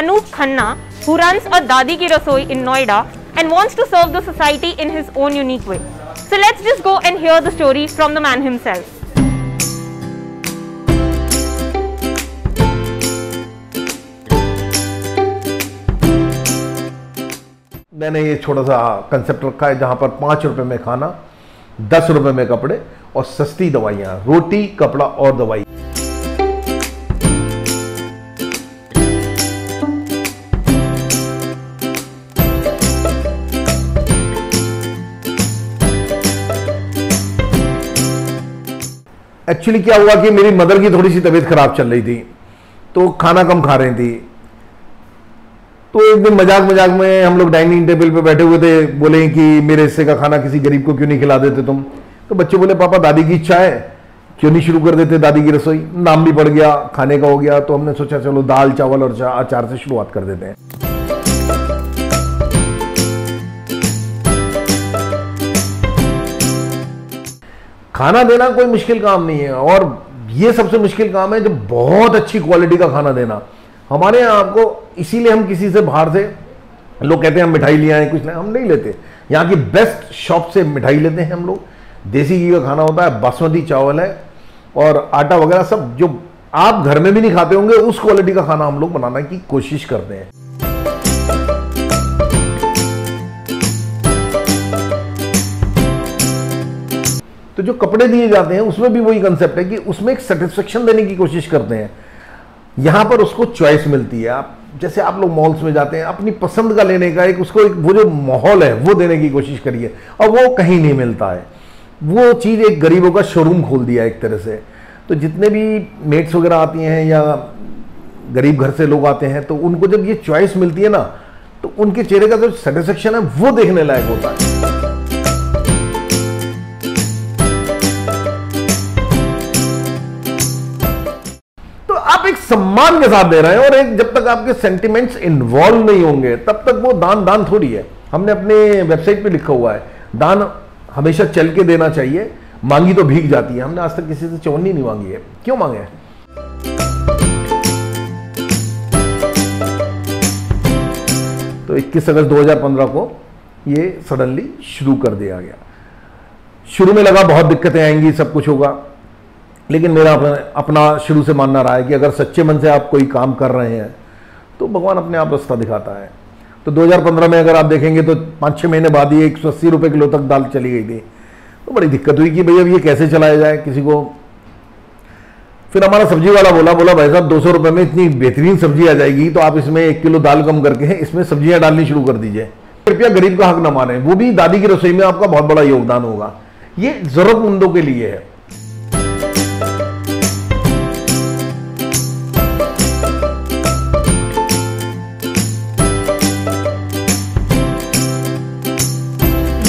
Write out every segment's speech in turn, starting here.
Anup Khanna, who runs a Dadi Ki Rasoi in Noida and wants to serve the society in his own unique way. So let's just go and hear the story from the man himself. मैंने ये छोटा सा concept रखा है जहां पर 5 रुपए में खाना, 10 रुपए में कपड़े और सस्ती दवाइयां, रोटी, कपड़ा और दवाई। एक्चुअली क्या हुआ कि मेरी मदर की थोड़ी सी तबीयत खराब चल रही थी, तो खाना कम खा रही थी। तो एक दिन मजाक मजाक में हम लोग डाइनिंग टेबल पे बैठे हुए थे, बोले कि मेरे हिस्से का खाना किसी गरीब को क्यों नहीं खिला देते तुम। तो बच्चे बोले पापा दादी की इच्छा है, क्यों नहीं शुरू कर देते दादी की रसोई। नाम भी पड़ गया, खाने का हो गया, तो हमने सोचा चलो दाल चावल और अचार से शुरुआत कर देते हैं। खाना देना कोई मुश्किल काम नहीं है, और ये सबसे मुश्किल काम है जब बहुत अच्छी क्वालिटी का खाना देना। हमारे यहाँ आपको, इसीलिए हम किसी से बाहर से, लोग कहते हैं हम मिठाई ले आए, कुछ नहीं, हम नहीं लेते। यहाँ की बेस्ट शॉप से मिठाई लेते हैं हम लोग। देसी घी का खाना होता है, बासमती चावल है और आटा वगैरह सब जो आप घर में भी नहीं खाते होंगे, उस क्वालिटी का खाना हम लोग बनाने की कोशिश करते हैं। तो जो कपड़े दिए जाते हैं उसमें भी वही कंसेप्ट है कि उसमें एक सेटिस्फेक्शन देने की कोशिश करते हैं। यहां पर उसको चॉइस मिलती है। आप जैसे आप लोग मॉल्स में जाते हैं, अपनी पसंद का लेने का उसको वो जो माहौल है वो देने की कोशिश करिए, और वो कहीं नहीं मिलता है। वो चीज़ एक गरीबों का शोरूम खोल दिया एक तरह से। तो जितने भी मेट्स वगैरह आती हैं या गरीब घर से लोग आते हैं, तो उनको जब ये चॉइस मिलती है ना, तो उनके चेहरे का जो सेटिस्फेक्शन है वो देखने लायक होता है। आप एक सम्मान के साथ दे रहे हैं, और एक जब तक आपके सेंटिमेंट्स इन्वॉल्व नहीं होंगे तब तक वो दान थोड़ी है। हमने अपने वेबसाइट पे लिखा हुआ है, दान हमेशा चल के देना चाहिए, मांगी तो भीग जाती है। हमने आज तक किसी से चौनी नहीं मांगी है। क्यों मांगे हैं? तो 21 अगस्त 2015 को ये सडनली शुरू कर दिया गया। शुरू में लगा बहुत दिक्कतें आएंगी, सब कुछ होगा, लेकिन मेरा अपना शुरू से मानना रहा है कि अगर सच्चे मन से आप कोई काम कर रहे हैं तो भगवान अपने आप रास्ता दिखाता है। तो 2015 में अगर आप देखेंगे तो 5-6 महीने बाद ही 180 रुपये किलो तक दाल चली गई थी। तो बड़ी दिक्कत हुई कि भैया अब ये कैसे चलाया जाए किसी को। फिर हमारा सब्जी वाला बोला भाई साहब 200 रुपये में इतनी बेहतरीन सब्जी आ जाएगी, तो आप इसमें 1 किलो दाल कम करके इसमें सब्जियां डालनी शुरू कर दीजिए। कृपया गरीब का हक न माने, वो भी दादी की रसोई में आपका बहुत बड़ा योगदान होगा। ये जरूरतमंदों के लिए है।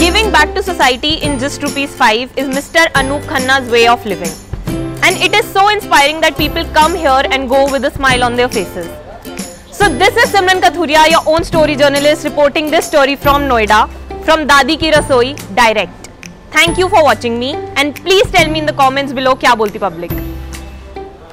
Giving back to society in just ₹5 is Mr. Anup Khanna's way of living. And it is so inspiring that people come here and go with a smile on their faces. So this is Simran Kathuria, your own story journalist, reporting this story from Noida, from Dadi Ki Rasoi Direct. Thank you for watching me, and please tell me in the comments below क्या बोलती public.